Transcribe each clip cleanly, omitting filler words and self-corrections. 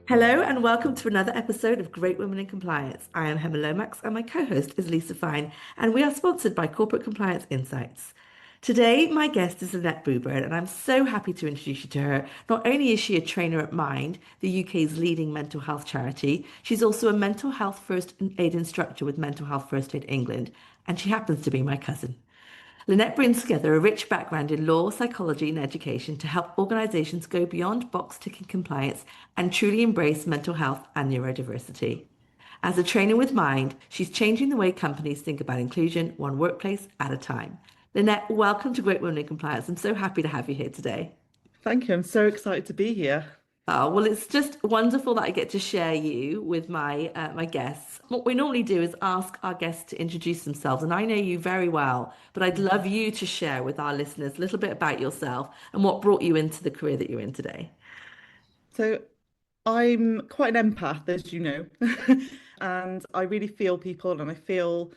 Hello and welcome to another episode of Great Women in Compliance. I am Hemma Lomax and my co-host is Lisa Fine, and we are sponsored by Corporate Compliance Insights. Today, my guest is Lynette Buebird, and I'm so happy to introduce you to her. Not only is she a trainer at Mind, the UK's leading mental health charity, she's also a mental health first aid instructor with Mental Health First Aid England, and she happens to be my cousin. Lynette brings together a rich background in law, psychology, and education to help organisations go beyond box ticking compliance and truly embrace mental health and neurodiversity. As a trainer with Mind, she's changing the way companies think about inclusion, one workplace at a time. Lynette, welcome to Great Women in Compliance. I'm so happy to have you here today. Thank you. I'm so excited to be here. Oh, well, it's just wonderful that I get to share you with my guests. What we normally do is ask our guests to introduce themselves, and I know you very well, but I'd love you to share with our listeners a little bit about yourself and what brought you into the career that you're in today. So, I'm quite an empath, as you know, and I really feel people and I feel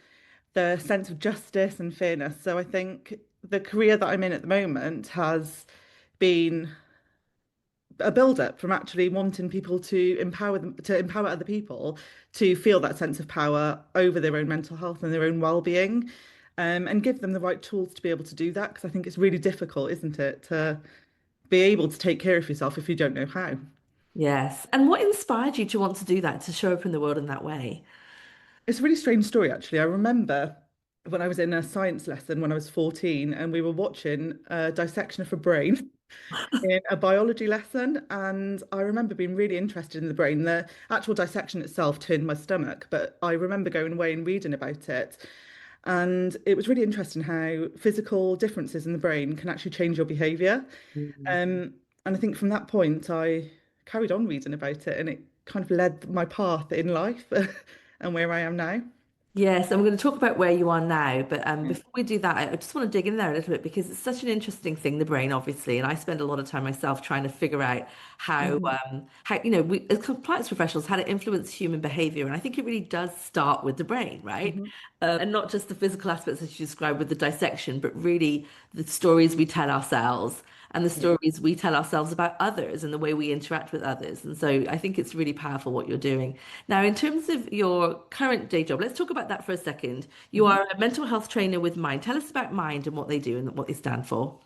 the sense of justice and fairness. So, I think the career that I'm in at the moment has been a build-up from actually wanting people to empower them, to empower other people to feel that sense of power over their own mental health and their own well-being, and give them the right tools to be able to do that. Because I think it's really difficult, isn't it, to be able to take care of yourself if you don't know how. Yes. And what inspired you to want to do that, to show up in the world in that way? It's a really strange story, actually. I remember when I was in a science lesson when I was 14, and we were watching a dissection of a brain in a biology lesson. And I remember being really interested in the brain. The actual dissection itself turned my stomach, but I remember going away and reading about it. And it was really interesting how physical differences in the brain can actually change your behavior. Mm. And I think from that point, I carried on reading about it, and it kind of led my path in life and where I am now. Yes, and we're going to talk about where you are now. But Yeah. before we do that, I just want to dig in there a little bit because it's such an interesting thing, the brain, obviously. And I spend a lot of time myself trying to figure out Mhm. how we as compliance professionals, how to influence human behavior. And I think it really does start with the brain, right? Mhm. And not just the physical aspects that you described with the dissection, but really the stories we tell ourselves and the Yeah. stories we tell ourselves about others and the way we interact with others. And so I think it's really powerful what you're doing. Now, in terms of your current day job, let's talk about that for a second. You Mhm. are a mental health trainer with Mind. Tell us about Mind and what they do and what they stand for.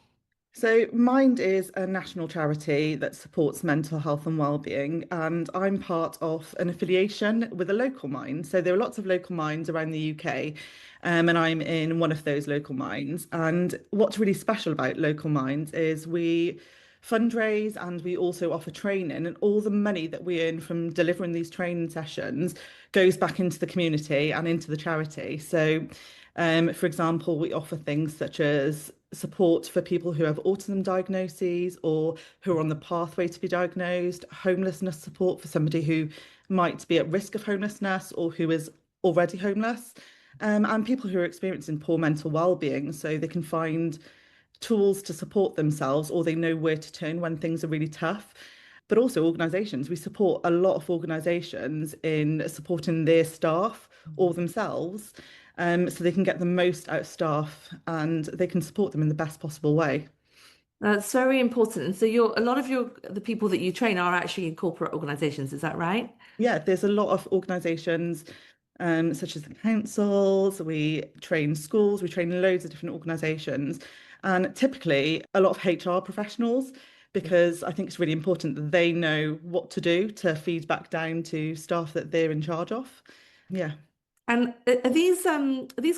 So, Mind is a national charity that supports mental health and well-being, and I'm part of an affiliation with a local Mind. So there are lots of local minds around the UK, and I'm in one of those local minds. And what's really special about local minds is we fundraise and we also offer training, and all the money that we earn from delivering these training sessions goes back into the community and into the charity. So, for example, we offer things such as support for people who have autism diagnoses or who are on the pathway to be diagnosed, homelessness support for somebody who might be at risk of homelessness or who is already homeless, and people who are experiencing poor mental well-being so they can find tools to support themselves or they know where to turn when things are really tough. But also organisations, we support a lot of organisations in supporting their staff or themselves, so they can get the most out of staff and they can support them in the best possible way. That's very important. And so you're a lot of the people that you train are actually in corporate organizations, is that right? Yeah, there's a lot of organisations, such as the councils, we train schools, we train loads of different organisations, and typically a lot of HR professionals, because I think it's really important that they know what to do to feed back down to staff that they're in charge of. Yeah. And are these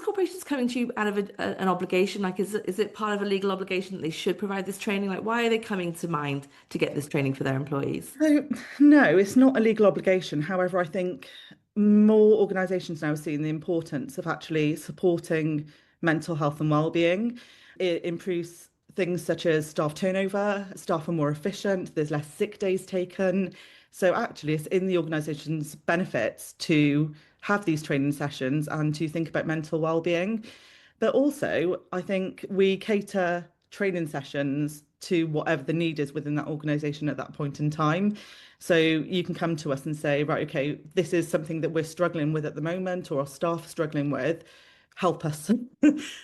corporations coming to you out of an obligation? Like, is it part of a legal obligation that they should provide this training? Like, why are they coming to Mind to get this training for their employees? So, no, it's not a legal obligation. However, I think more organisations now are seeing the importance of actually supporting mental health and well-being. It improves things such as staff turnover, staff are more efficient, there's less sick days taken. So actually, it's in the organisation's benefits to have these training sessions and to think about mental well-being. But also, I think we cater training sessions to whatever the need is within that organisation at that point in time. So you can come to us and say, right, okay, this is something that we're struggling with at the moment, or our staff are struggling with. Help us,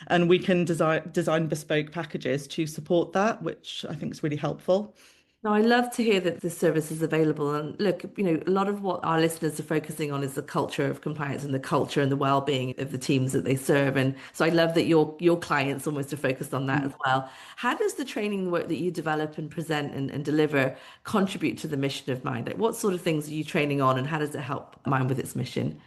and we can design bespoke packages to support that, which I think is really helpful. No, I love to hear that this service is available. And look, a lot of what our listeners are focusing on is the culture of compliance and the culture and the well-being of the teams that they serve. And so I love that your clients almost are focused on that as well. How does the training work that you develop and present and deliver contribute to the mission of Mind? Like, what sort of things are you training on, and how does it help Mind with its mission?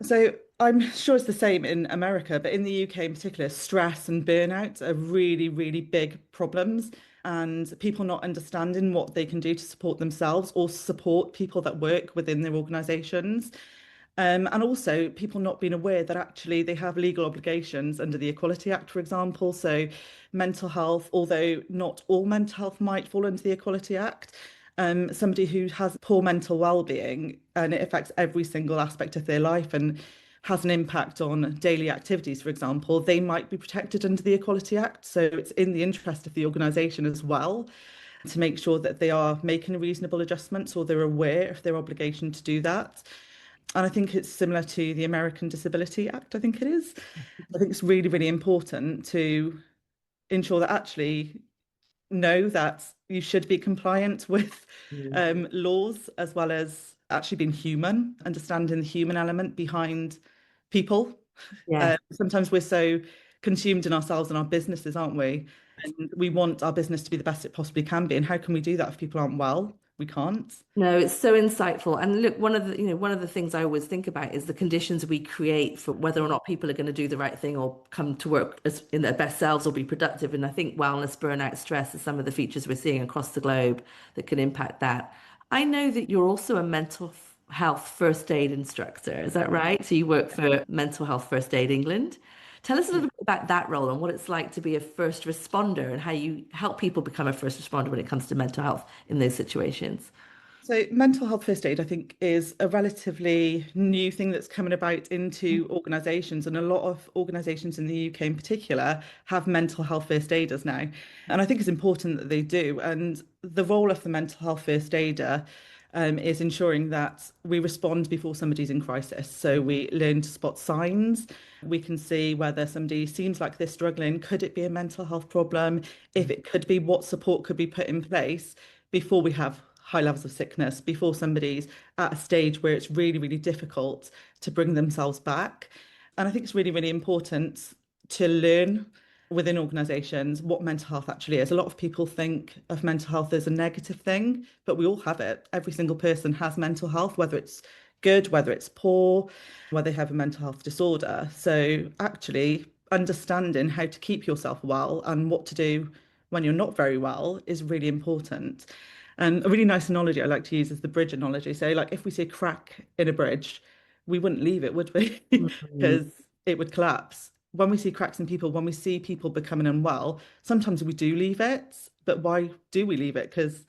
So I'm sure it's the same in America, but in the UK in particular, stress and burnout are really, really big problems. And people not understanding what they can do to support themselves or support people that work within their organisations. And also people not being aware that actually they have legal obligations under the Equality Act, for example. So mental health, although not all mental health might fall under the Equality Act, somebody who has poor mental well-being and it affects every single aspect of their life and has an impact on daily activities, for example, they might be protected under the Equality Act. So it's in the interest of the organisation as well to make sure that they are making reasonable adjustments or they're aware of their obligation to do that. And I think it's similar to the American Disability Act, I think it is. I think it's really, really important to ensure that actually know that you should be compliant with Mm. laws as well as actually being human, understanding the human element behind people. Yes. Sometimes we're so consumed in ourselves and our businesses, aren't we? And we want our business to be the best it possibly can be. And how can we do that if people aren't well? We can't. No, it's so insightful. And look, one of the things I always think about is the conditions we create for whether or not people are going to do the right thing or come to work in their best selves or be productive. And I think wellness, burnout, stress are some of the features we're seeing across the globe that can impact that. I know that you're also a mental health first aid instructor. Is that right? So you work for Mental Health First Aid England. Tell us a little bit about that role and what it's like to be a first responder and how you help people become a first responder when it comes to mental health in those situations. So, mental health first aid, I think, is a relatively new thing that's coming about into organisations. And a lot of organisations in the UK in particular have mental health first aiders now. And I think it's important that they do. And the role of the mental health first aider is ensuring that we respond before somebody's in crisis. So, we learn to spot signs. We can see whether somebody seems like they're struggling. Could it be a mental health problem? If it could be, what support could be put in place before we have high levels of sickness, before somebody's at a stage where it's really, really difficult to bring themselves back. And I think it's really, really important to learn within organisations what mental health actually is. A lot of people think of mental health as a negative thing, but we all have it. Every single person has mental health, whether it's good, whether it's poor, whether they have a mental health disorder. So actually understanding how to keep yourself well and what to do when you're not very well is really important. And a really nice analogy I like to use is the bridge analogy. So, like, if we see a crack in a bridge, we wouldn't leave it, would we? Mhm. Because it would collapse. When we see cracks in people, when we see people becoming unwell, sometimes we do leave it. But why do we leave it? Because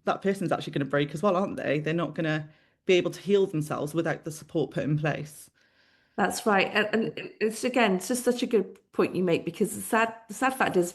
that person's actually going to break as well, aren't they? They're not going to be able to heal themselves without the support put in place. That's right. And it's just such a good point you make because the sad fact is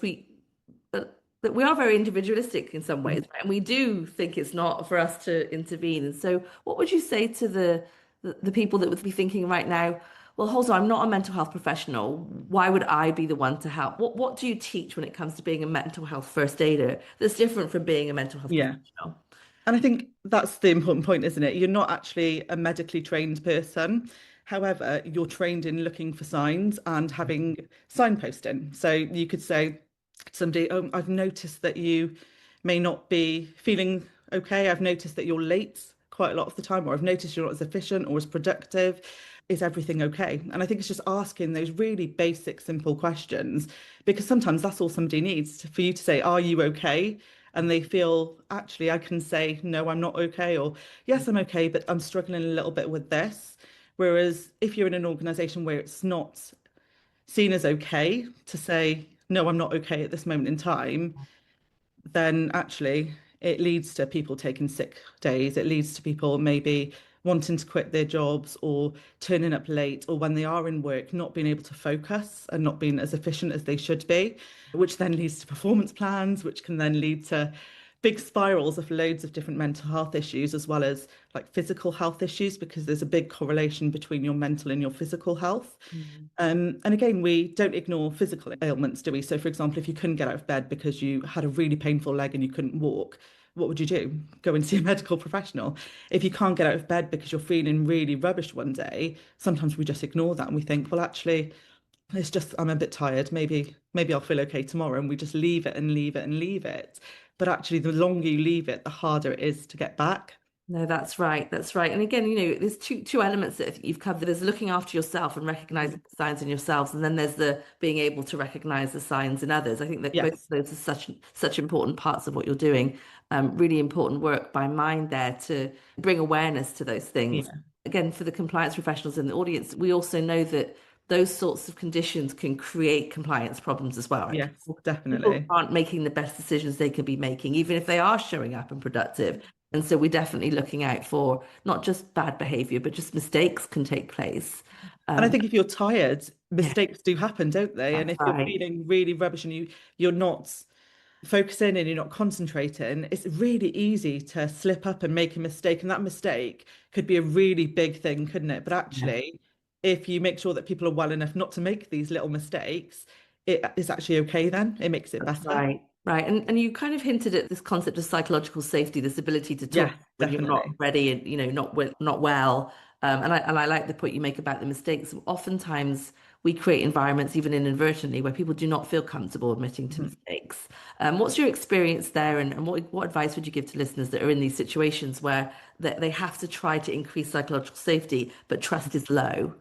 that we are very individualistic in some ways, right? And we do think it's not for us to intervene. And so what would you say to the people that would be thinking right now, well, hold on, I'm not a mental health professional. Why would I be the one to help? What do you teach when it comes to being a mental health first aider that's different from being a mental health Yeah. professional? And I think that's the important point, isn't it? You're not actually a medically trained person. However, you're trained in looking for signs and having signposting. So you could say to somebody, oh, I've noticed that you may not be feeling okay. I've noticed that you're late quite a lot of the time, or I've noticed you're not as efficient or as productive. Is everything okay? And I think it's just asking those really basic, simple questions because sometimes that's all somebody needs for you to say, are you okay? And they feel, actually, I can say, no, I'm not okay, or yes, I'm okay, but I'm struggling a little bit with this. Whereas if you're in an organization where it's not seen as okay to say, no, I'm not okay at this moment in time, then actually it leads to people taking sick days. It leads to people maybe wanting to quit their jobs or turning up late, or when they are in work, not being able to focus and not being as efficient as they should be, which then leads to performance plans, which can then lead to big spirals of loads of different mental health issues, as well as like physical health issues, because there's a big correlation between your mental and your physical health. Mm. And again, we don't ignore physical ailments, do we? So, for example, if you couldn't get out of bed because you had a really painful leg and you couldn't walk, what would you do? Go and see a medical professional. If you can't get out of bed because you're feeling really rubbish one day, sometimes we just ignore that and we think, well, actually, it's just I'm a bit tired. Maybe I'll feel okay tomorrow, and we just leave it and leave it and leave it. But actually, the longer you leave it, the harder it is to get back. No, that's right. That's right. And again, there's two elements that you've covered. There's looking after yourself and recognizing the signs in yourselves, and then there's the being able to recognize the signs in others. I think that both of Yes. those are such important parts of what you're doing. Really important work by Mind there to bring awareness to those things. Yeah. Again, for the compliance professionals in the audience, we also know that those sorts of conditions can create compliance problems as well, right? Yes, People definitely. aren't making the best decisions they could be making, even if they are showing up and productive. And so we're definitely looking out for not just bad behavior, but just mistakes can take place. And I Um, think if you're tired, yeah, mistakes do happen, don't they? And that's if you're right. feeling really rubbish and you're not focusing and you're not concentrating, it's really easy to slip up and make a mistake. And that mistake could be a really big thing, couldn't it? But Yeah. actually, if you make sure that people are well enough not to make these little mistakes, it is actually okay then. It makes it That's better. right. Right. And you kind of hinted at this concept of psychological safety, this ability to talk Yes, when you're not definitely. ready and not well. And I like the point you make about the mistakes. Oftentimes we create environments, even inadvertently, where people do not feel comfortable admitting to Mhm. mistakes. What's your experience there, and what advice would you give to listeners that are in these situations where they have to try to increase psychological safety, but trust is low?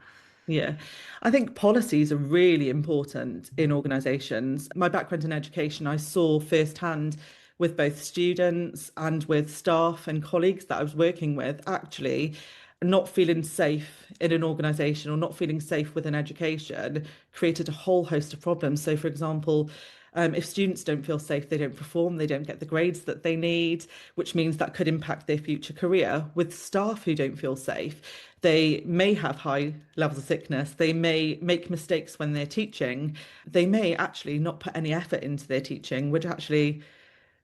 Yeah, I think policies are really important in organisations. My background in education, I saw firsthand with both students and with staff and colleagues that I was working with, actually not feeling safe in an organisation or not feeling safe with an education created a whole host of problems. So, for example, if students don't feel safe, they don't perform, they don't get the grades that they need, which means that could impact their future career. With staff who don't feel safe, they may have high levels of sickness, they may make mistakes when they're teaching, they may actually not put any effort into their teaching, which actually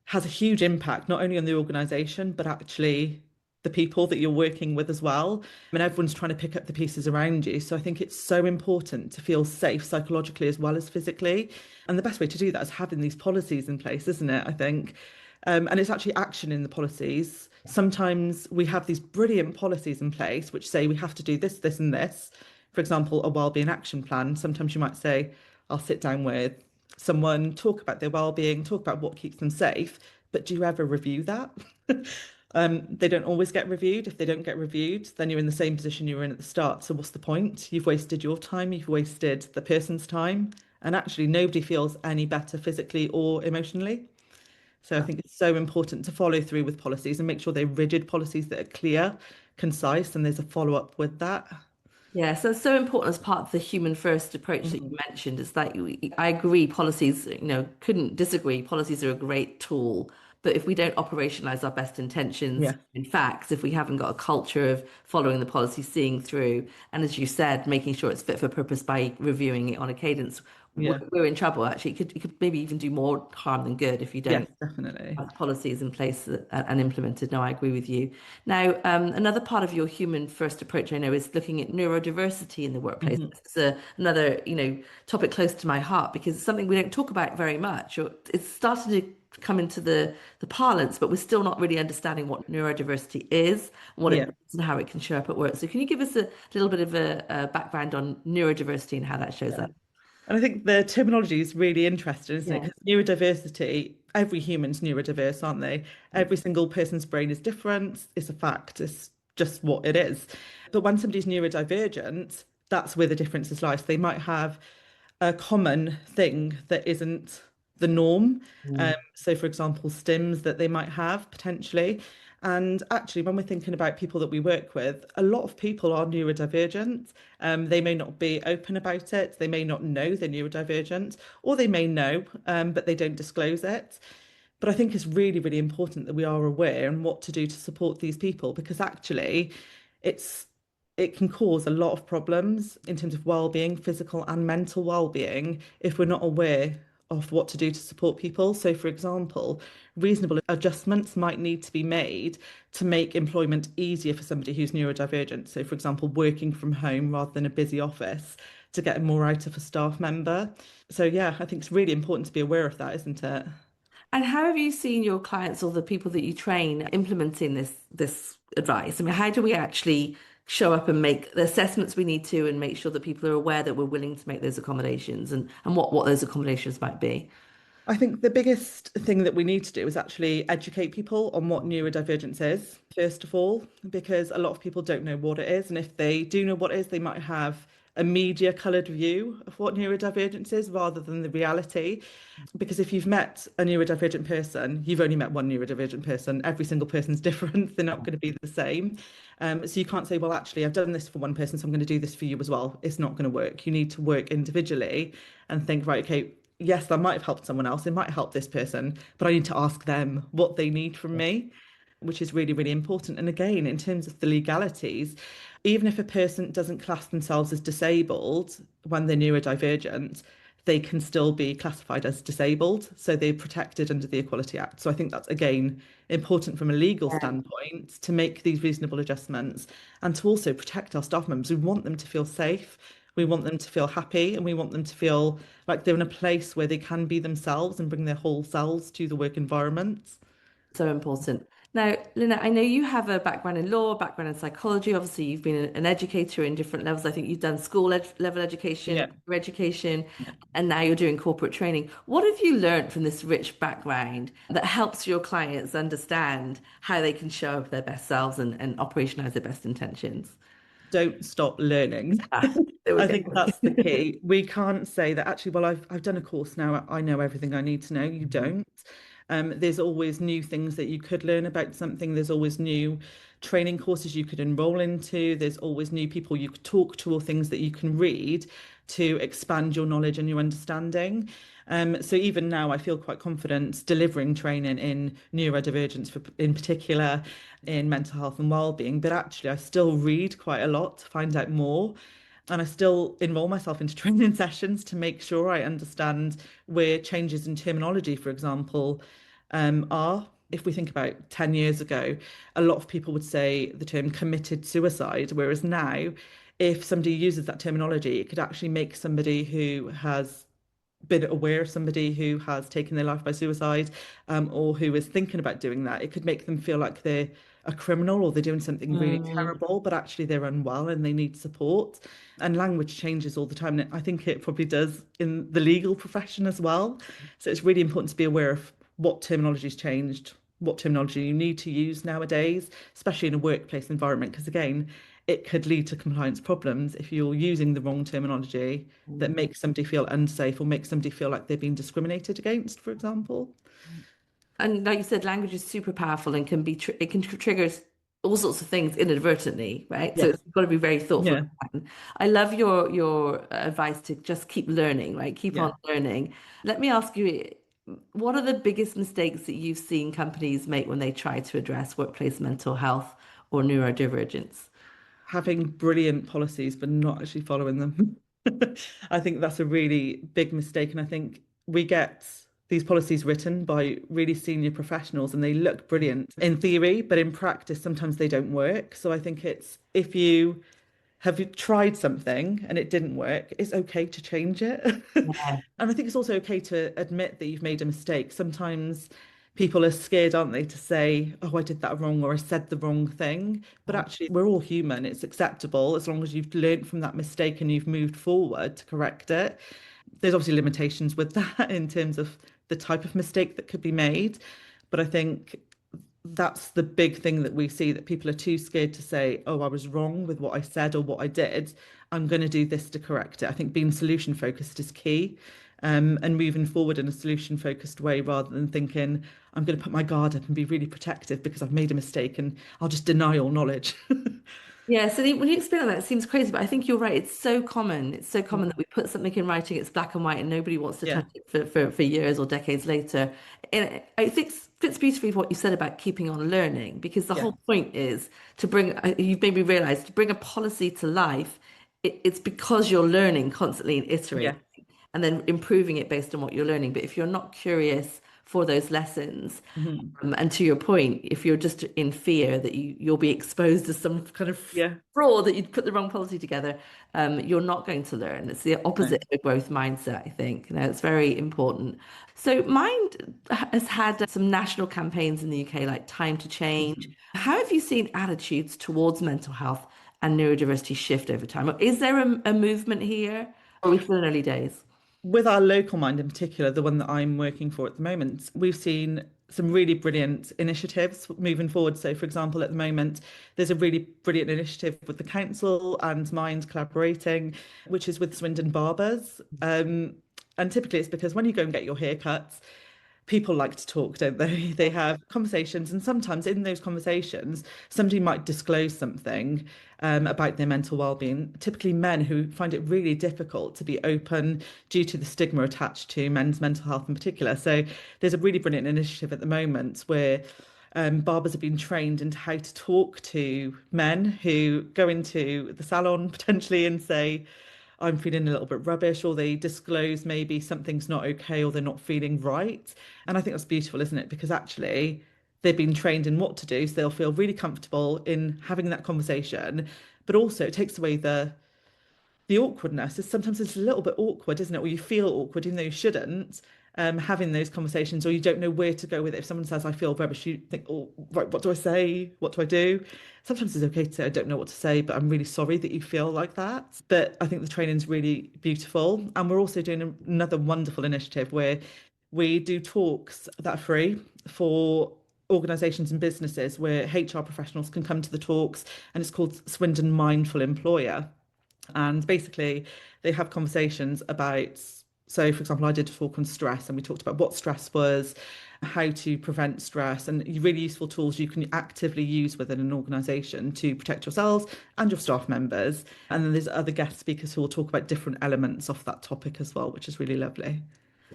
has a huge impact not only on the organization, but actually the people that you're working with as well. And everyone's trying to pick up the pieces around you. So I think it's so important to feel safe psychologically as well as physically. And the best way to do that is having these policies in place, isn't it? I think. And it's actually action in the policies. Sometimes we have these brilliant policies in place which say we have to do this, this, and this. For example, a wellbeing action plan. Sometimes you might say, I'll sit down with someone, talk about their well-being, talk about what keeps them safe, but do you ever review that? They don't always get reviewed. If they don't get reviewed, then you're in the same position you were in at the start. So what's the point? You've wasted your time, you've wasted the person's time, and actually nobody feels any better physically or emotionally. So I think it's so important to follow through with policies and make sure they're rigid policies that are clear, concise, and there's a follow-up with that. Yeah, so it's so important as part of the human first approach that you Mhm. mentioned. It's like I agree, policies, couldn't disagree. Policies are a great tool, but if we don't operationalize our best intentions Yeah, in facts, if we haven't got a culture of following the policy, seeing through, and as you said, making sure it's fit for purpose by reviewing it on a cadence, yeah, we're in trouble. Actually, it could maybe even do more harm than good if you yes, don't definitely. have policies in place and implemented. No, I agree with you. Now, another part of your human first approach, I know, is looking at neurodiversity in the workplace. Mhm. This is another, topic close to my heart because it's something we don't talk about very much. Or it's starting to come into the parlance, but we're still not really understanding what neurodiversity is, what it Yeah. means, and how it can show up at work. So, can you give us a little bit of a background on neurodiversity and how that shows Yeah. up? And I think the terminology is really interesting, isn't it? Yeah. Because neurodiversity, every human's neurodiverse, aren't they? Every single person's brain is different. It's a fact. It's just what it is. But when somebody's neurodivergent, that's where the differences lie. So they might have a common thing that isn't the norm. Mm. So, for example, stims that they might have potentially. And actually, when we're thinking about people that we work with, a lot of people are neurodivergent. They may not be open about it, they may not know they're neurodivergent, or they may know, but they don't disclose it. But I think it's really, really important that we are aware and what to do to support these people because actually it's it can cause a lot of problems in terms of well-being, physical and mental well-being, if we're not aware of what to do to support people. So, for example, reasonable adjustments might need to be made to make employment easier for somebody who's neurodivergent. So, for example, working from home rather than a busy office to get more out of a staff member. So, yeah, I think it's really important to be aware of that, isn't it? And how have you seen your clients or the people that you train implementing this advice? I mean, how do we actually show up and make the assessments we need to and make sure that people are aware that we're willing to make those accommodations and what those accommodations might be? I think the biggest thing that we need to do is actually educate people on what neurodivergence is, first of all, because a lot of people don't know what it is. And if they do know what it is, they might have a media coloured view of what neurodivergence is rather than the reality. Because if you've met a neurodivergent person, you've only met one neurodivergent person. Every single person's different. They're not going to be the same. So you can't say, well, actually, I've done this for one person, so I'm going to do this for you as well. It's not going to work. You need to work individually and think, right, okay, yes, that might have helped someone else. It might help this person, but I need to ask them what they need from me, which is really, really important. And again, in terms of the legalities, even if a person doesn't class themselves as disabled when they're neurodivergent, they can still be classified as disabled. So they're protected under the Equality Act. So I think that's, again, important from a legal standpoint to make these reasonable adjustments and to also protect our staff members. We want them to feel safe. We want them to feel happy and we want them to feel like they're in a place where they can be themselves and bring their whole selves to the work environment. So important. Now, Lynette, I know you have a background in law, a background in psychology. Obviously, you've been an educator in different levels. I think you've done school ed level education, Yeah. higher education, and now you're doing corporate training. What have you learned from this rich background that helps your clients understand how they can show up their best selves and operationalize their best intentions? Don't stop learning. Ah, there we I go. think that's the key. We can't say that actually, well, I've done a course now, I know everything I need to know. You don't. There's always new things that you could learn about something. There's always new training courses you could enroll into. There's always new people you could talk to or things that you can read to expand your knowledge and your understanding. So even now, I feel quite confident delivering training in neurodivergence, in particular, in mental health and well-being. But actually, I still read quite a lot to find out more. And I still enroll myself into training sessions to make sure I understand where changes in terminology, for example, are. If we think about 10 years ago, a lot of people would say the term committed suicide, whereas now, if somebody uses that terminology, it could actually make somebody who has been aware of somebody who has taken their life by suicide, or who is thinking about doing that. It could make them feel like they're a criminal or they're doing something really Mm. terrible, but actually they're unwell and they need support. And language changes all the time. And I think it probably does in the legal profession as well. So it's really important to be aware of what terminology's changed, what terminology you need to use nowadays, especially in a workplace environment, because again, it could lead to compliance problems if you're using the wrong terminology that makes somebody feel unsafe or makes somebody feel like they're being discriminated against, for example. And like you said, language is super powerful and can be it can trigger all sorts of things inadvertently, right? So Yes. it's got to be very thoughtful. Yeah. I love your advice to just keep learning, right? Keep on Yeah. learning. Let me ask you, what are the biggest mistakes that you've seen companies make when they try to address workplace mental health or neurodivergence? Having brilliant policies but not actually following them. I think that's a really big mistake. And I think we get these policies written by really senior professionals and they look brilliant in theory, but in practice, sometimes they don't work. So I think it's if you have you tried something and it didn't work, it's okay to change it. Yeah. And I think it's also okay to admit that you've made a mistake. Sometimes people are scared, aren't they, to say, oh, I did that wrong or I said the wrong thing. But actually, we're all human. It's acceptable as long as you've learned from that mistake and you've moved forward to correct it. There's obviously limitations with that in terms of the type of mistake that could be made. But I think that's the big thing that we see that people are too scared to say, oh, I was wrong with what I said or what I did. I'm going to do this to correct it. I think being solution focused is key, and moving forward in a solution focused way rather than thinking, I'm going to put my guard up and be really protective because I've made a mistake and I'll just deny all knowledge. Yeah, so when you explain that, it seems crazy, but I think you're right. It's so common. It's so common that we put something in writing, it's black and white, and nobody wants to Yeah, touch it for years or decades later. And I think it fits beautifully with what you said about keeping on learning, because the yeah, whole point is to bring, you've made me realize, to bring a policy to life, it's because you're learning constantly and yeah, iterating and then improving it based on what you're learning. But if you're not curious, for those lessons. Mhm. And to your point, if you're just in fear that you'll be exposed to some kind of Yeah. fraud that you'd put the wrong policy together, you're not going to learn. It's the No. opposite of a growth mindset, I think. It's very important. So Mind has had some national campaigns in the UK, like Time to Change. Mhm. How have you seen attitudes towards mental health and neurodiversity shift over time? Or is there a movement here? Or are we still in early days? With our local mind in particular, the one that I'm working for at the moment, we've seen some really brilliant initiatives moving forward. So, for example, at the moment, there's a really brilliant initiative with the council and Mind collaborating, which is with Swindon Barbers. And typically it's because when you go and get your haircuts, people like to talk, don't they? They have conversations, and sometimes in those conversations, somebody might disclose something about their mental well-being. Typically, men who find it really difficult to be open due to the stigma attached to men's mental health in particular. So, there's a really brilliant initiative at the moment where barbers have been trained into how to talk to men who go into the salon potentially and say, I'm feeling a little bit rubbish, or they disclose maybe something's not okay or they're not feeling right. And I think that's beautiful, isn't it? Because actually they've been trained in what to do, so they'll feel really comfortable in having that conversation. But also it takes away the awkwardness is sometimes it's a little bit awkward, isn't it? Or you feel awkward, even though you shouldn't, having those conversations, or you don't know where to go with it. If someone says, I feel rubbish, you think, oh, right, what do I say? What do I do? Sometimes it's okay to say, I don't know what to say, but I'm really sorry that you feel like that. But I think the training's really beautiful. And we're also doing another wonderful initiative where we do talks that are free for organisations and businesses where HR professionals can come to the talks, and it's called Swindon Mindful Employer. And basically, they have conversations about, so for example, I did a talk on stress and we talked about what stress was, how to prevent stress, and really useful tools you can actively use within an organisation to protect yourselves and your staff members. And then there's other guest speakers who will talk about different elements of that topic as well, which is really lovely.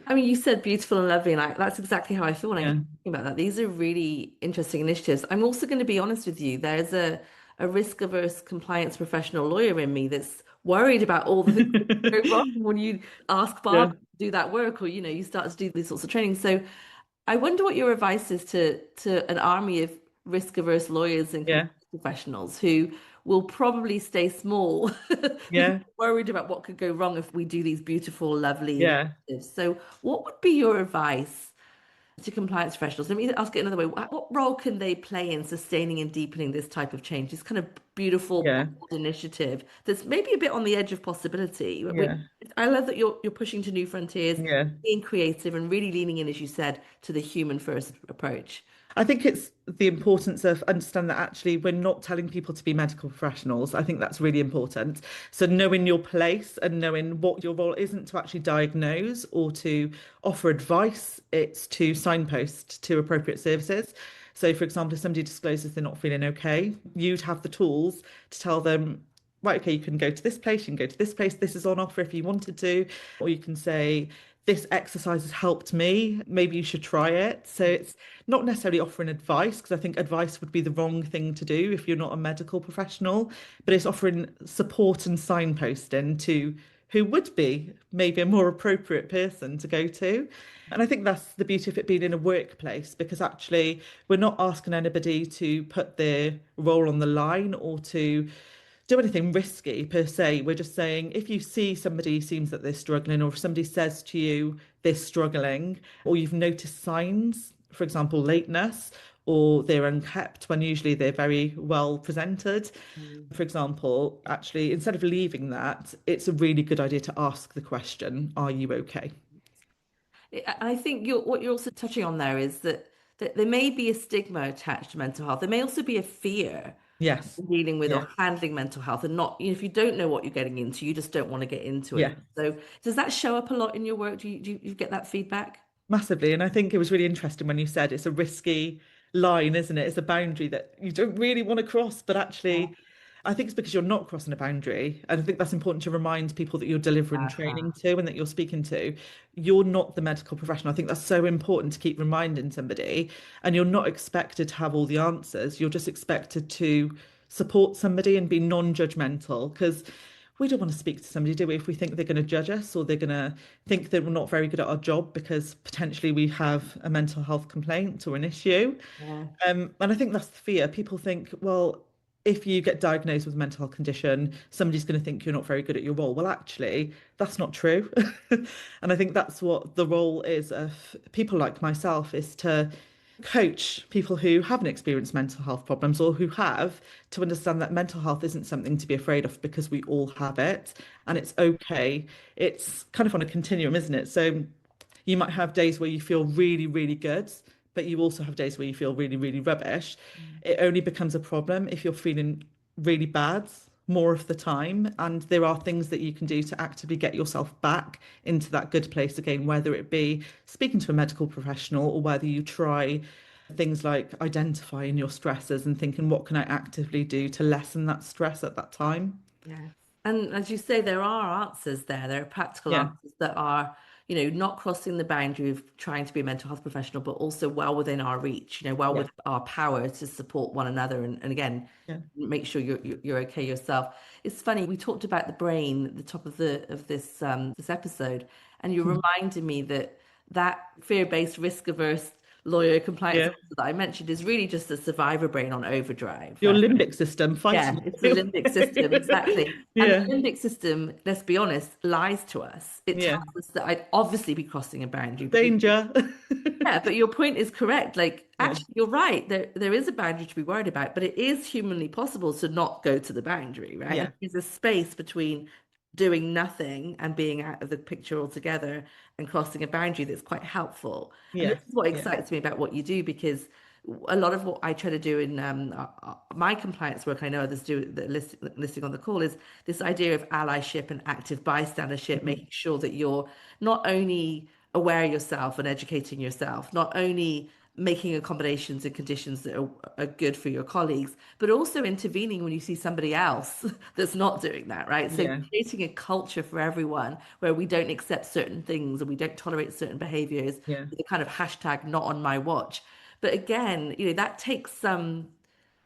I mean, you said beautiful and lovely, and that's exactly how I feel when I hear Yeah. you about that. These are really interesting initiatives. I'm also going to be honest with you. There's a risk-averse compliance professional lawyer in me that's worried about all the things that go wrong when you ask Barb Yeah. to do that work, or you start to do these sorts of training. So I wonder what your advice is to an army of risk-averse lawyers and Yeah. compliance professionals who will probably stay small because Yeah. they're worried about what could go wrong if we do these beautiful, lovely Yeah. initiatives. So, what would be your advice to compliance professionals? Let me ask it another way. What role can they play in sustaining and deepening this type of change, this kind of beautiful, Yeah. bold initiative that's maybe a bit on the edge of possibility? Yeah. I love that you're pushing to new frontiers, Yeah. being creative, and really leaning in, as you said, to the human first approach. I think it's the importance of understand that actually we're not telling people to be medical professionals. I think that's really important. So knowing your place and knowing what your role isn't to actually diagnose or to offer advice, it's to signpost to appropriate services. So for example, if somebody discloses they're not feeling okay, you'd have the tools to tell them, right, okay, you can go to this place, you can go to this place, this is on offer if you wanted to, or you can say, this exercise has helped me, maybe you should try it. So it's not necessarily offering advice, because I think advice would be the wrong thing to do if you're not a medical professional, but it's offering support and signposting to who would be maybe a more appropriate person to go to. And I think that's the beauty of it being in a workplace, because actually we're not asking anybody to put their role on the line or to do anything risky per se. We're just saying if you see somebody seems that they're struggling, or if somebody says to you they're struggling, or you've noticed signs, for example, lateness, or they're unkept when usually they're very well presented. Mm. For example, actually, instead of leaving that, it's a really good idea to ask the question, are you okay? I think what you're also touching on there is that there may be a stigma attached to mental health. There may also be a fear Yes. dealing with Yeah. or handling mental health and not, if you don't know what you're getting into, you just don't want to get into it. Yeah. So does that show up a lot in your work? Do you get that feedback? Massively. And I think it was really interesting when you said it's a risky line, isn't it? It's a boundary that you don't really want to cross, but actually, I think it's because you're not crossing a boundary. And I think that's important to remind people that you're delivering Uh-huh. training to and that you're speaking to. You're not the medical professional. I think that's so important to keep reminding somebody. And you're not expected to have all the answers. You're just expected to support somebody and be non-judgmental. Because we don't want to speak to somebody, do we, if we think they're going to judge us or they're going to think that we're not very good at our job because potentially we have a mental health complaint or an issue. Yeah. And I think that's the fear. People think, well, if you get diagnosed with a mental health condition, somebody's going to think you're not very good at your role. Well, actually, that's not true. And I think that's what the role is of people like myself, is to coach people who haven't experienced mental health problems or who have, to understand that mental health isn't something to be afraid of because we all have it and it's okay. It's kind of on a continuum, isn't it? So you might have days where you feel really, really good, but you also have days where you feel really, really rubbish. It only becomes a problem if you're feeling really bad more of the time. And there are things that you can do to actively get yourself back into that good place again, whether it be speaking to a medical professional or whether you try things like identifying your stresses and thinking, what can I actively do to lessen that stress at that time? Yeah. And as you say, there are answers there. There are practical Yeah, answers that are, not crossing the boundary of trying to be a mental health professional, but also well within our reach, well yeah, within our power to support one another and again, yeah. make sure you're okay yourself. It's funny, we talked about the brain at the top of this episode, and you Mhm. reminded me that fear-based, risk-averse lawyer compliance Yeah. officer that I mentioned is really just a survivor brain on overdrive, Your right? limbic system Yeah, fighting it's the you. limbic system, exactly. And the Yeah, limbic system, let's be honest, lies to us. It tells yeah. us that I'd obviously be crossing a boundary, but Danger. yeah, but your point is correct. Like, Yeah, actually, you're right. There is a boundary to be worried about, but it is humanly possible to not go to the boundary, right? And yeah, there's a space between doing nothing and being out of the picture altogether and crossing a boundary that's quite helpful. And this yeah, is what yeah. excites me about what you do because a lot of what I try to do in my compliance work, I know others do that listening on the call, is this idea of allyship and active bystandership, Mhm. making sure that you're not only aware of yourself and educating yourself, not only making accommodations and conditions that are good for your colleagues, but also intervening when you see somebody else that's not doing that, right? So Yeah, creating a culture for everyone where we don't accept certain things and we don't tolerate certain behaviors yeah, with a kind of hashtag not on my watch. But again, that takes some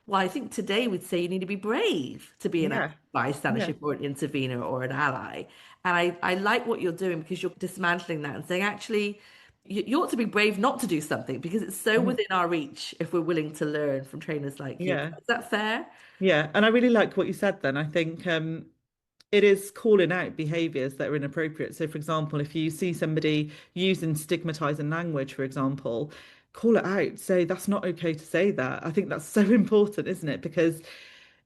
well, I think today we'd say you need to be brave to be an yeah, active yeah. bystandership or an intervener or an ally. And I like what you're doing because you're dismantling that and saying, actually, you ought to be brave not to do something because it's so Mhm. within our reach if we're willing to learn from trainers like you. Yeah, Is that fair? yeah. And I really like what you said then. I think it is calling out behaviors that are inappropriate. So, for example, if you see somebody using stigmatizing language, for example, call it out. Say that's not okay to say that. I think that's so important, isn't it? Because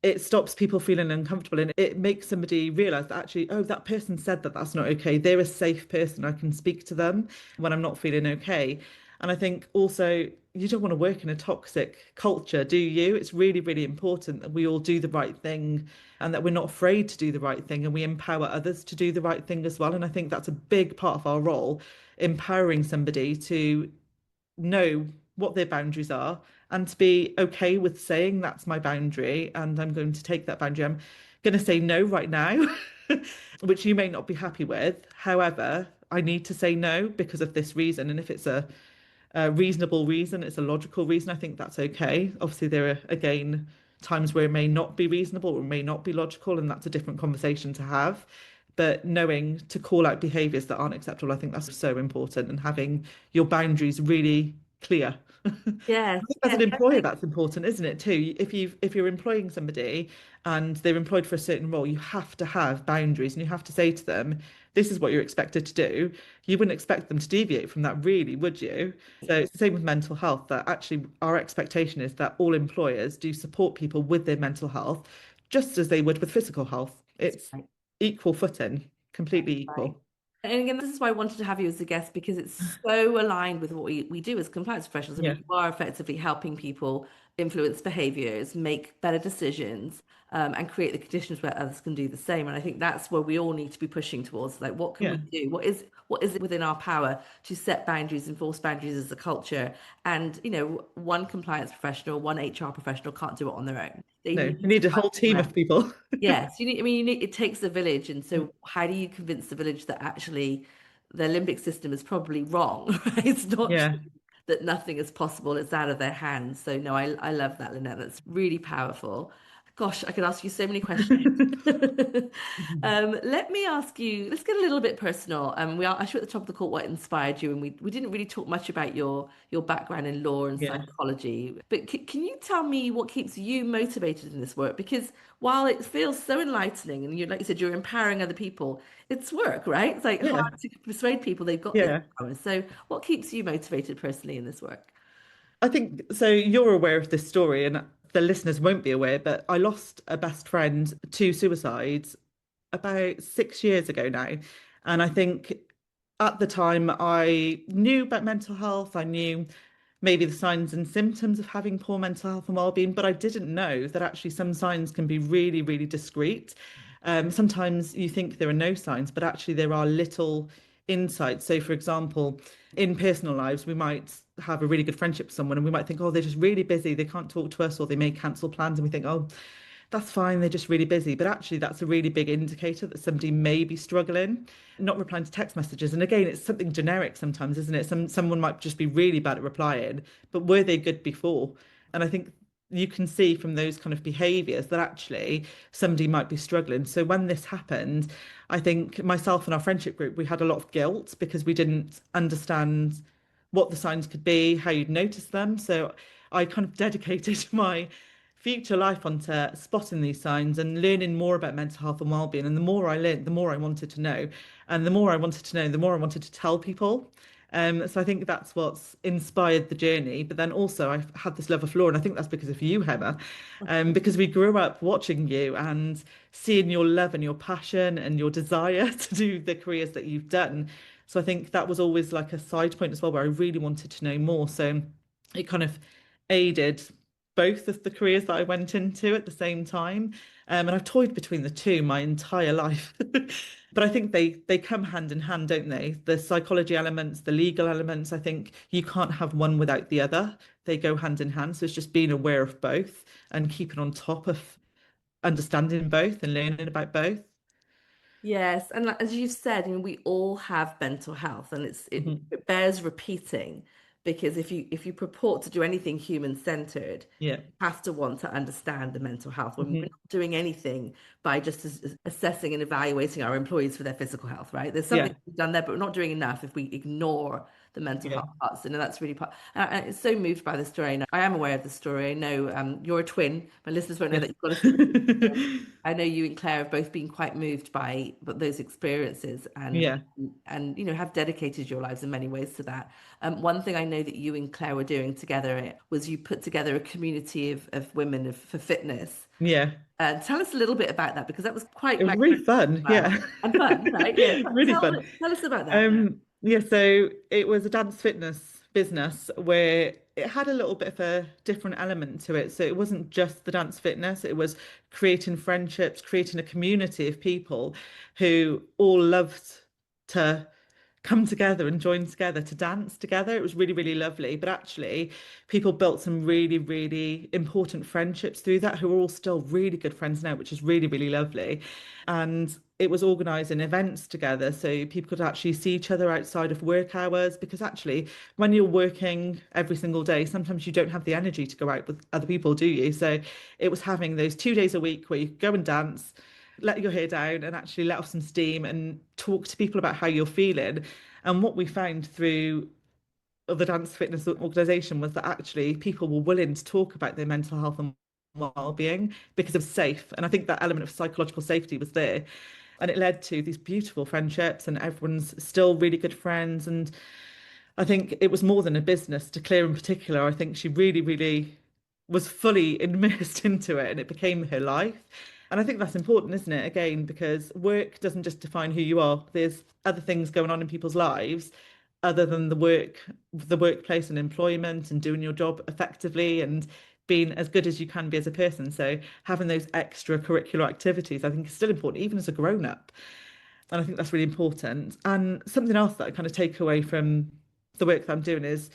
it stops people feeling uncomfortable and it makes somebody realize that actually, oh, that person said that that's not okay. They're a safe person. I can speak to them when I'm not feeling okay. And I think also you don't want to work in a toxic culture, do you? It's really, really important that we all do the right thing and that we're not afraid to do the right thing and we empower others to do the right thing as well. And I think that's a big part of our role, empowering somebody to know what their boundaries are and to be okay with saying that's my boundary and I'm going to take that boundary. I'm going to say no right now, which you may not be happy with. However, I need to say no because of this reason. And if it's a reasonable reason, it's a logical reason, I think that's okay. Obviously, there are, again, times where it may not be reasonable or may not be logical, and that's a different conversation to have. But knowing to call out behaviours that aren't acceptable, I think that's so important, and having your boundaries really clear. I Yes, think as an yes. employer, that's important, isn't it, too? If you're employing somebody and they're employed for a certain role, you have to have boundaries and you have to say to them, this is what you're expected to do. You wouldn't expect them to deviate from that, really, would you? So it's the same with mental health, that actually our expectation is that all employers do support people with their mental health, just as they would with physical health. It's Right. equal footing, completely Right. equal. And again, this is why I wanted to have you as a guest because it's so aligned with what we do as compliance professionals. I mean, Yeah, you are effectively helping people influence behaviors, make better decisions, and create the conditions where others can do the same. And I think that's where we all need to be pushing towards. Like, what can we yeah, do? What is it within our power to set boundaries, enforce boundaries as a culture? And one compliance professional, one HR professional can't do it on their own. They no, need you to need a whole work team of around. people. Yes, it takes a village. And so how do you convince the village that actually their limbic system is probably wrong, right? It's not Yeah. true that nothing is possible, it's out of their hands. So no, I love that, Lynette. That's really powerful. Gosh, I could ask you so many questions. Let me ask you, let's get a little bit personal. We are actually at the top of the call what inspired you, and we didn't really talk much about your background in law and Yeah, psychology. But can you tell me what keeps you motivated in this work? Because while it feels so enlightening, and you like you said, you're empowering other people, it's work, right? It's like yeah, hard to persuade people they've got this yeah. power. So what keeps you motivated personally in this work? I think so. You're aware of this story, and the listeners won't be aware, but I lost a best friend to suicides about 6 years ago now. And I think at the time I knew about mental health. I knew maybe the signs and symptoms of having poor mental health and well-being, but I didn't know that actually some signs can be really, really discreet. Sometimes you think there are no signs, but actually there are little insights. So, for example, in personal lives, we might have a really good friendship with someone and we might think, oh, they're just really busy, they can't talk to us, or they may cancel plans, and we think, oh, that's fine, they're just really busy. But actually, that's a really big indicator that somebody may be struggling, not replying to text messages. And again, it's something generic sometimes, isn't it? Someone might just be really bad at replying, but were they good before? And I think you can see from those kind of behaviors that actually somebody might be struggling. So when this happened, I think myself and our friendship group, we had a lot of guilt because we didn't understand what the signs could be, how you'd notice them. So I kind of dedicated my future life onto spotting these signs and learning more about mental health and well-being. And the more I learned, the more I wanted to know. And the more I wanted to know, the more I wanted to tell people. So I think that's what's inspired the journey. But then also I've had this love of law, and I think that's because of you, Hemma, because we grew up watching you and seeing your love and your passion and your desire to do the careers that you've done. So I think that was always like a side point as well, where I really wanted to know more. So it kind of aided both of the careers that I went into at the same time. And I've toyed between the two my entire life. But I think they come hand in hand, don't they? The psychology elements, the legal elements, I think you can't have one without the other. They go hand in hand. So it's just being aware of both and keeping on top of understanding both and learning about both. Yes, and as you've said, I mean, we all have mental health, and Mhm. it bears repeating because if you purport to do anything human-centered, Yeah. you have to want to understand the mental health. When we're Hmm. not doing anything by just assessing and evaluating our employees for their physical health, right? There's something Yeah. we've done there, but we're not doing enough if we ignore the mental Yeah. health parts. And that's really part. And I'm so moved by the story. And I am aware of the story. I know you're a twin. My listeners won't know Yeah. that you've got a sibling. I know you and Claire have both been quite moved by those experiences Yeah. and have dedicated your lives in many ways to that. One thing I know that you and Claire were doing together was you put together a community of women for fitness. Yeah. Tell us a little bit about that because that was quite It was really magnificent fun. as well Yeah. and fun, right? Yeah, Really fun. tell us about that. Yeah, so it was a dance fitness business where it had a little bit of a different element to it. So it wasn't just the dance fitness, it was creating friendships, creating a community of people who all loved to come together and join together to dance together. It was really, really lovely. But actually, people built some really, really important friendships through that who are all still really good friends now, which is really, really lovely. And it was organising events together so people could actually see each other outside of work hours. Because actually, when you're working every single day, sometimes you don't have the energy to go out with other people, do you? So it was having those 2 days a week where you could go and dance, let your hair down and actually let off some steam and talk to people about how you're feeling. And what we found through the dance fitness organisation was that actually people were willing to talk about their mental health and well-being because it was safe. And I think that element of psychological safety was there. And it led to these beautiful friendships, and everyone's still really good friends. And I think it was more than a business to Claire in particular. I think she really, really was fully immersed into it and it became her life. And I think that's important, isn't it? Again, because work doesn't just define who you are. There's other things going on in people's lives other than the workplace and employment and doing your job effectively and being as good as you can be as a person. So having those extracurricular activities, I think is still important, even as a grown up. And I think that's really important. And something else that I kind of take away from the work that I'm doing is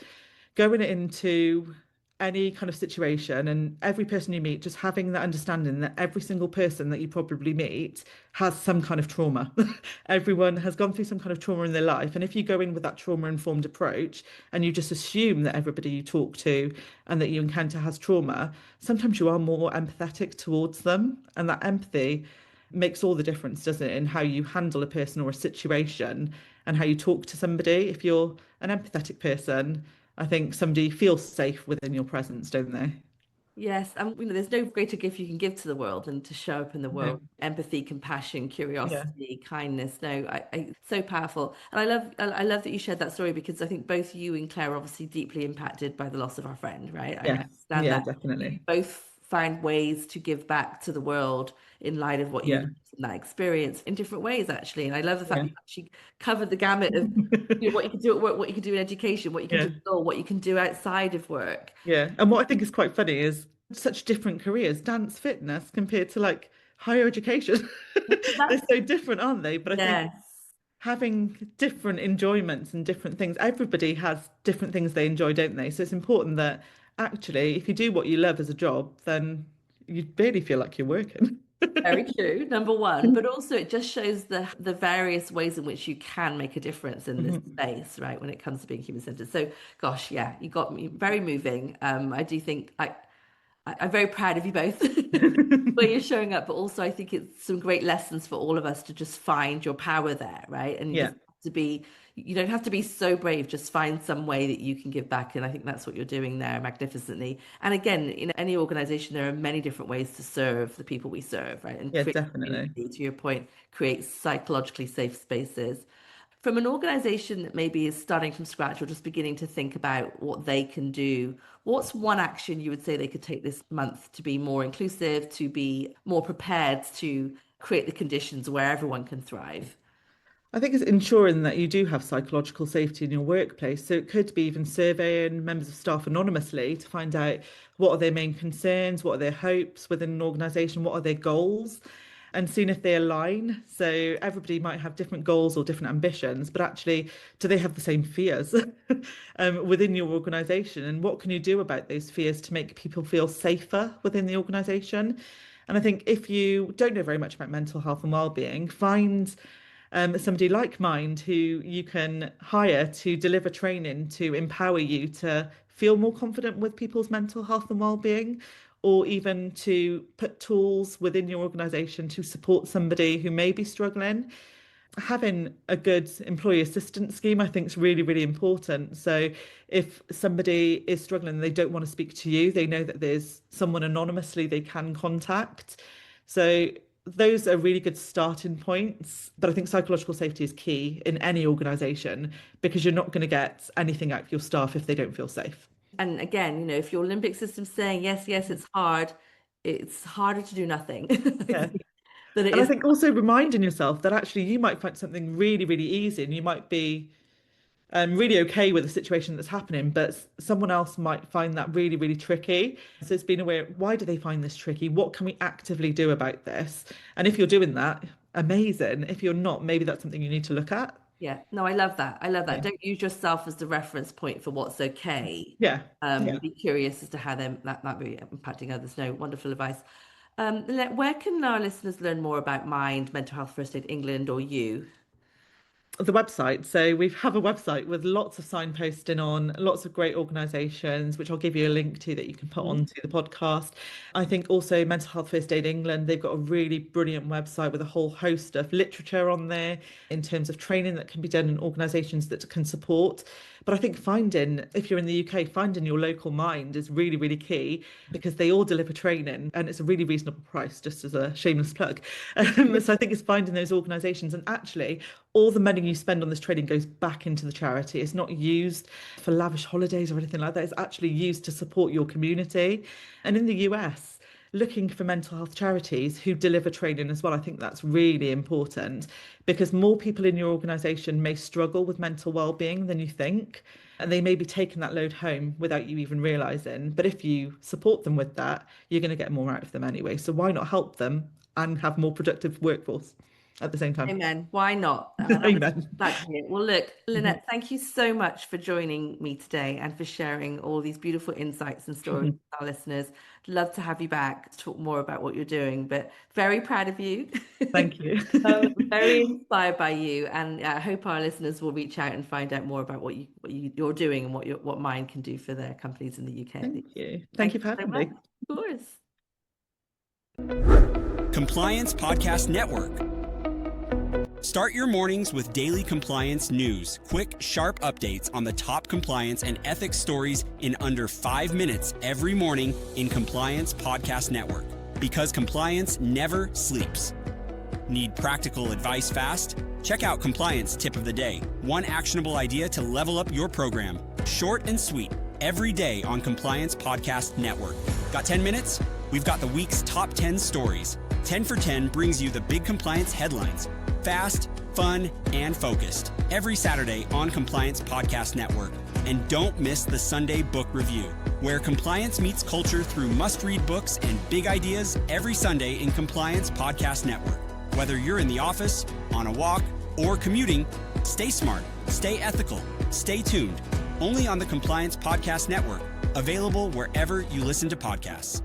going into any kind of situation and every person you meet, just having that understanding that every single person that you probably meet has some kind of trauma. Everyone has gone through some kind of trauma in their life. And if you go in with that trauma-informed approach and you just assume that everybody you talk to and that you encounter has trauma, sometimes you are more empathetic towards them. And that empathy makes all the difference, doesn't it, in how you handle a person or a situation and how you talk to somebody. If you're an empathetic person, I think somebody feels safe within your presence, don't they? Yes, and there's no greater gift you can give to the world than to show up in the No. world. Empathy, compassion, Yeah. curiosity, kindness. No, so powerful. And I love that you shared that story because I think both you and Claire are obviously deeply impacted by the loss of our friend, right? I Yes. understand Yeah, that. You definitely. both find ways to give back to the world in light of what you Yeah. learned from that experience in different ways, actually. And I love the fact Yeah. that you actually covered the gamut of what you can do at work, what you can do in education, what you can do Yeah. at school, what you can do outside of work. Yeah. And what I think is quite funny is such different careers, dance, fitness, compared to like higher education. They're That's so different, aren't they? But I think yes. having different enjoyments and different things, everybody has different things they enjoy, don't they? So it's important that actually, if you do what you love as a job, then you barely feel like you're working. Very true, number one, but also it just shows the various ways in which you can make a difference in this Mhm. space, right? When it comes to being human-centered. So, gosh, yeah, you got me very moving. I do think I'm very proud of you both where you're showing up, but also I think it's some great lessons for all of us to just find your power there, right? And you Yeah, just have to be, you don't have to be so brave, just find some way that you can give back. And I think that's what you're doing there magnificently. And again, in any organization, there are many different ways to serve the people we serve, right? And yeah, create definitely. community, to your point, create psychologically safe spaces. From an organization that maybe is starting from scratch or just beginning to think about what they can do, what's one action you would say they could take this month to be more inclusive, to be more prepared to create the conditions where everyone can thrive? I think it's ensuring that you do have psychological safety in your workplace. So it could be even surveying members of staff anonymously to find out what are their main concerns, what are their hopes within an organisation, what are their goals, and seeing if they align. So everybody might have different goals or different ambitions, but actually, do they have the same fears within your organisation? And what can you do about those fears to make people feel safer within the organisation? And I think if you don't know very much about mental health and well-being, find somebody like Mind who you can hire to deliver training to empower you to feel more confident with people's mental health and well-being, or even to put tools within your organization to support somebody who may be struggling. Having a good employee assistance scheme, I think, is really, really important. So if somebody is struggling and they don't want to speak to you, they know that there's someone anonymously they can contact. So those are really good starting points. But I think psychological safety is key in any organisation because you're not going to get anything out of your staff if they don't feel safe. And again, if your Olympic system's saying, yes, yes, it's harder to do nothing, I Yeah. think, than it And I is. think also reminding yourself that actually you might find something really, really easy and you might be really okay with the situation that's happening, but someone else might find that really, really tricky. So it's being aware, why do they find this tricky? What can we actively do about this? And if you're doing that, amazing. If you're not, maybe that's something you need to look at. Yeah, no, I love that. I love that. Yeah. Don't use yourself as the reference point for what's okay. Yeah. Yeah. Be curious as to how that might be impacting others. No, wonderful advice. Where can our listeners learn more about Mind, Mental Health First Aid England, or you? The website. So we have a website with lots of signposting on lots of great organisations, which I'll give you a link to that you can put Mhm. onto the podcast. I think also Mental Health First Aid England, they've got a really brilliant website with a whole host of literature on there in terms of training that can be done in organisations that can support. But I think finding, if you're in the UK, finding your local Mind is really, really key because they all deliver training and it's a really reasonable price, just as a shameless plug. So I think it's finding those organisations and actually all the money you spend on this training goes back into the charity. It's not used for lavish holidays or anything like that. It's actually used to support your community. And in the US, looking for mental health charities who deliver training as well, I think that's really important because more people in your organisation may struggle with mental well-being than you think. And they may be taking that load home without you even realising. But if you support them with that, you're going to get more out of them anyway. So why not help them and have more productive workforce? at the same time. Amen. Why not? Amen. Glad to hear it. Well, look, Lynette, thank you so much for joining me today and for sharing all these beautiful insights and stories with our listeners. Love to have you back to talk more about what you're doing, but very proud of you. Thank you. Very inspired by you, and I hope our listeners will reach out and find out more about what you're doing and what Mind can do for their companies in the UK. Thank you. Thank you for having me. Of course. Compliance Podcast Network. Start your mornings with daily compliance news, quick, sharp updates on the top compliance and ethics stories in under 5 minutes every morning in Compliance Podcast Network. Because compliance never sleeps. Need practical advice fast? Check out Compliance Tip of the Day. One actionable idea to level up your program. Short and sweet. Every day on Compliance Podcast Network. Got 10 minutes? We've got the week's top 10 stories. 10 for 10 brings you the big compliance headlines. Fast, fun, and focused. Every Saturday on Compliance Podcast Network. And don't miss the Sunday Book Review, where compliance meets culture through must-read books and big ideas every Sunday in Compliance Podcast Network. Whether you're in the office, on a walk, or commuting, stay smart, stay ethical, stay tuned. Only on the Compliance Podcast Network. Available wherever you listen to podcasts.